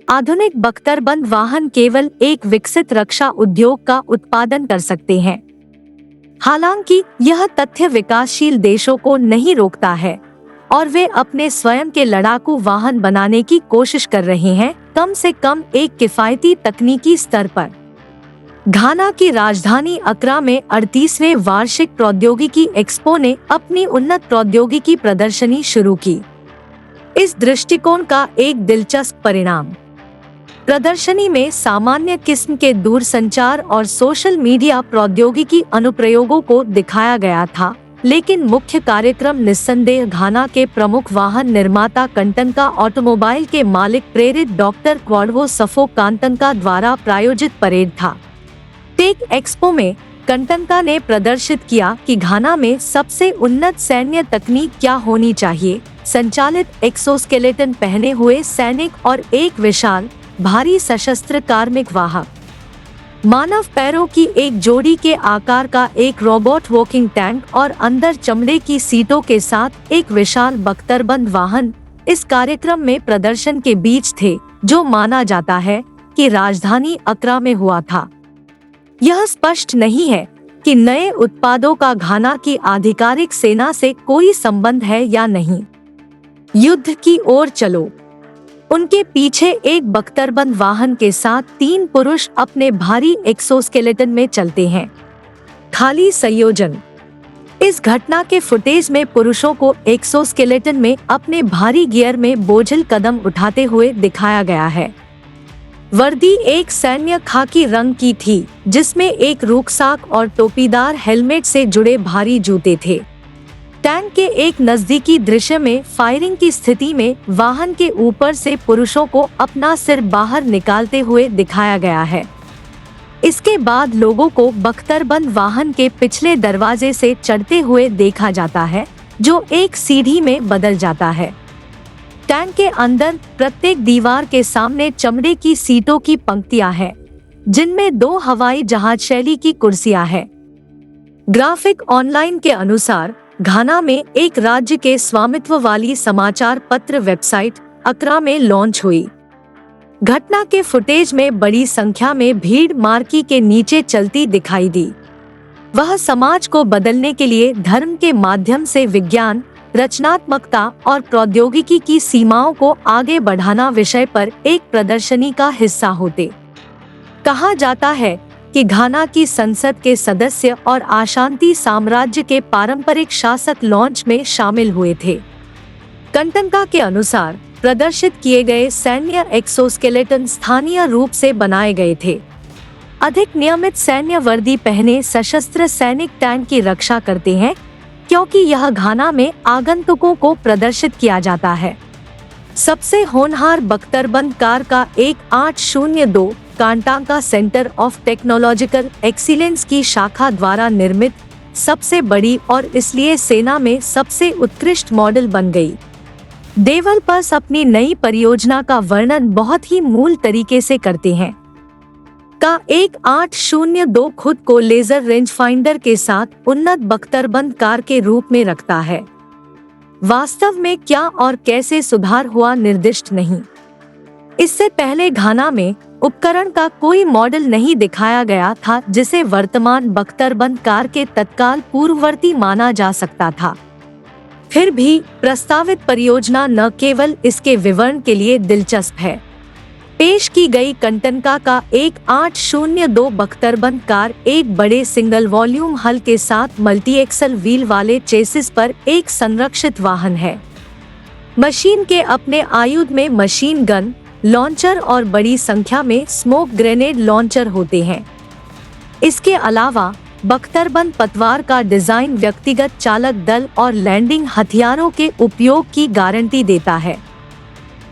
आधुनिक बख्तरबंद वाहन केवल एक विकसित रक्षा उद्योग का उत्पादन कर सकते हैं। हालांकि यह तथ्य विकासशील देशों को नहीं रोकता है और वे अपने स्वयं के लड़ाकू वाहन बनाने की कोशिश कर रहे हैं, कम से कम एक किफायती तकनीकी स्तर पर। घाना की राजधानी अक्रा में 38वें वार्षिक प्रौद्योगिकी एक्सपो ने अपनी उन्नत प्रौद्योगिकी प्रदर्शनी शुरू की। इस दृष्टिकोण का एक दिलचस्प परिणाम प्रदर्शनी में सामान्य किस्म के दूरसंचार और सोशल मीडिया प्रौद्योगिकी अनुप्रयोगों को दिखाया गया था, लेकिन मुख्य कार्यक्रम निस्संदेह घाना के प्रमुख वाहन निर्माता कंटनका ऑटोमोबाइल के मालिक प्रेरित डॉक्टर क्वाडवो सफो कांतनका द्वारा प्रायोजित परेड था। टेक एक्सपो में कंटनका ने प्रदर्शित किया कि घाना में सबसे उन्नत सैन्य तकनीक क्या होनी चाहिए, संचालित एक्सोस्केलेटन पहने हुए सैनिक और एक विशाल भारी सशस्त्र कार्मिक वाहक, मानव पैरों की एक जोड़ी के आकार का एक रोबोट वॉकिंग टैंक और अंदर चमड़े की सीटों के साथ एक विशाल बख्तरबंद वाहन इस कार्यक्रम में प्रदर्शन के बीच थे, जो माना जाता है कि राजधानी अक्रा में हुआ था। यह स्पष्ट नहीं है कि नए उत्पादों का घाना की आधिकारिक सेना से कोई संबंध है या नहीं। युद्ध की ओर चलो। उनके पीछे एक बख्तरबंद वाहन के साथ 3 पुरुष अपने भारी एक्सोस्केलेटन में चलते हैं। खाली संयोजन। इस घटना के फुटेज में पुरुषों को एक्सोस्केलेटन में अपने भारी गियर में बोझिल कदम उठाते हुए दिखाया गया है। वर्दी एक सैन्य खाकी रंग की थी, जिसमें एक रुकसाक और टोपीदार हेलमेट से जुड़े भारी जूते थे। टैंक के एक नजदीकी दृश्य में फायरिंग की स्थिति में वाहन के ऊपर से पुरुषों को अपना सिर बाहर निकालते हुए दिखाया गया है। इसके बाद लोगों को बख्तरबंद वाहन के पिछले दरवाजे से चढ़ते हुए देखा जाता है, जो एक सीढ़ी में बदल जाता है। टैंक के अंदर प्रत्येक दीवार के सामने चमड़े की सीटों की पंक्तियां हैं, जिनमें 2 हवाई जहाज शैली की कुर्सियां हैं। ग्राफिक ऑनलाइन के अनुसार घाना में एक राज्य के स्वामित्व वाली समाचार पत्र वेबसाइट अक्रा में लॉन्च हुई। घटना के फुटेज में बड़ी संख्या में भीड़ मार्की के नीचे चलती दिखाई दी। वह समाज को बदलने के लिए धर्म के माध्यम से विज्ञान, रचनात्मकता और प्रौद्योगिकी की सीमाओं को आगे बढ़ाना विषय पर एक प्रदर्शनी का हिस्सा होते। कहा जाता है कि घाना की संसद के सदस्य और अशांति साम्राज्य के पारंपरिक शासक लॉन्च में शामिल हुए थे। कंटनका के अनुसार प्रदर्शित किए गए सैन्य एक्सोस्केलेटन स्थानीय रूप से बनाए गए थे। अधिक नियमित सैन्य वर्दी पहने सशस्त्र सैनिक टैंक की रक्षा करते हैं, क्योंकि यह घाना में आगंतुकों को प्रदर्शित किया जाता है। सबसे होनहार बख्तरबंद कार का एक 802 कांटांका सेंटर ऑफ टेक्नोलॉजिकल एक्सीलेंस की शाखा द्वारा निर्मित सबसे बड़ी और इसलिए सेना में सबसे उत्कृष्ट मॉडल बन गई। डेवलपर्स अपनी नई परियोजना का वर्णन बहुत ही मूल तरीके से करते हैं। का एक 802 खुद को लेजर रेंज फाइंडर के साथ उन्नत बख्तरबंद कार के रूप में रखता है। वास्तव में क्या और कैसे सुधार हुआ निर्दिष्ट नहीं। इससे पहले घाना में उपकरण का कोई मॉडल नहीं दिखाया गया था, जिसे वर्तमान बख्तरबंद कार के तत्काल पूर्ववर्ती माना जा सकता था। फिर भी प्रस्तावित परियोजना न केवल इसके विवरण के लिए दिलचस्प है। पेश की गई कंटनका का एक 802 बख्तरबंद कार एक बड़े सिंगल वॉल्यूम हल के साथ मल्टी एक्सल व्हील वाले चेसिस पर एक संरक्षित वाहन है। मशीन के अपने आयुध में मशीन गन, लॉन्चर और बड़ी संख्या में स्मोक ग्रेनेड लॉन्चर होते हैं। इसके अलावा बख्तरबंद पतवार का डिजाइन व्यक्तिगत चालक दल और लैंडिंग हथियारों के उपयोग की गारंटी देता है।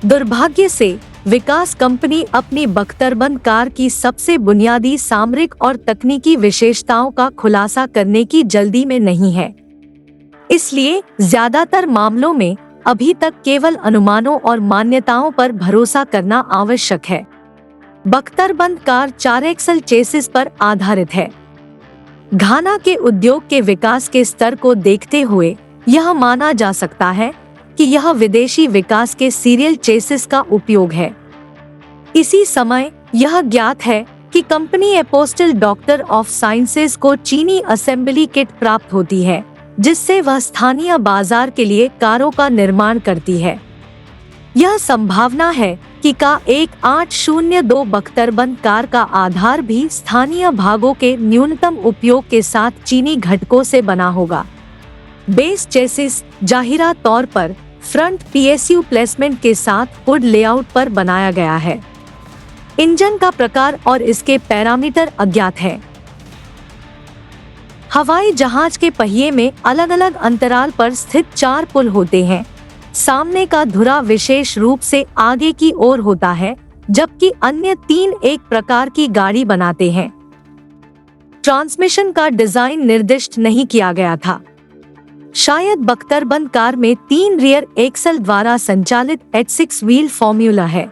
दुर्भाग्य से विकास कंपनी अपनी बख्तरबंद कार की सबसे बुनियादी सामरिक और तकनीकी विशेषताओं का खुलासा करने की जल्दी में नहीं है। इसलिए ज्यादातर मामलों में अभी तक केवल अनुमानों और मान्यताओं पर भरोसा करना आवश्यक है। बख्तरबंद कार 4 एक्सल चेसिस पर आधारित है। घाना के उद्योग के विकास के स्तर को देखते हुए यह माना जा सकता है कि यह विदेशी विकास के सीरियल चेसिस का उपयोग है। इसी समय यह ज्ञात है कि company apostle doctor of sciences को चीनी असेंबली किट प्राप्त होती है, जिससे वह स्थानीय बाजार के लिए कारों का निर्माण करती है। यह संभावना है कि का 1802 बख्तरबंद कार का आधार भी स्थानीय भागों के न्यूनतम उपयोग के साथ चीनी घटकों से बना होगा। बेस चेसिस जाहिरा तौर पर फ्रंट पीएसयू प्लेसमेंट के साथ हुड लेआउट पर बनाया गया है। इंजन का प्रकार और इसके पैरामीटर अज्ञात है। हवाई जहाज के पहिए में अलग अलग अंतराल पर स्थित 4 पुल होते हैं। सामने का धुरा विशेष रूप से आगे की ओर होता है, जबकि अन्य 3 एक प्रकार की गाड़ी बनाते हैं। ट्रांसमिशन का डिजाइन निर्दिष्ट नहीं किया गया था। शायद बख्तरबंद कार में 3 रियर एक्सल द्वारा संचालित H6 व्हील फॉर्मूला है।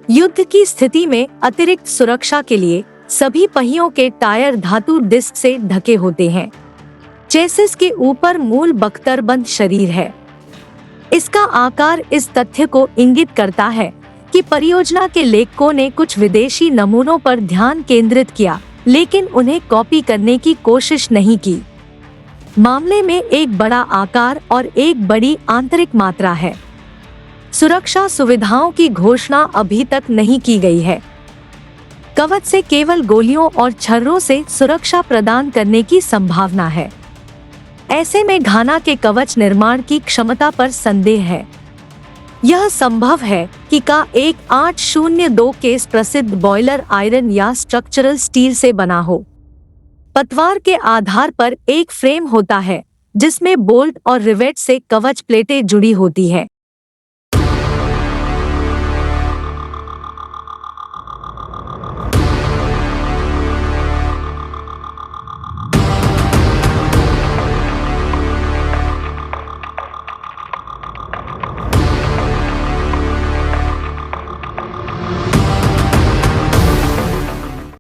युद्ध की स्थिति में अतिरिक्त सुरक्षा के लिए सभी पहियों के टायर धातु डिस्क से ढके होते हैं। चेसिस के ऊपर मूल बख्तरबंद शरीर है। इसका आकार इस तथ्य को इंगित करता है कि परियोजना के लेखकों ने कुछ विदेशी नमूनों पर ध्यान केंद्रित किया, लेकिन उन्हें कॉपी करने की कोशिश नहीं की। मामले में एक बड़ा आकार और एक बड़ी आंतरिक मात्रा है। सुरक्षा सुविधाओं की घोषणा अभी तक नहीं की गई है। कवच से केवल गोलियों और छर्रों से सुरक्षा प्रदान करने की संभावना है। ऐसे में घाना के कवच निर्माण की क्षमता पर संदेह है। यह संभव है कि का 1802 केस प्रसिद्ध बॉयलर आयरन या स्ट्रक्चरल स्टील से बना हो। पतवार के आधार पर एक फ्रेम होता है, जिसमें बोल्ट और रिवेट से कवच प्लेटें जुड़ी होती है।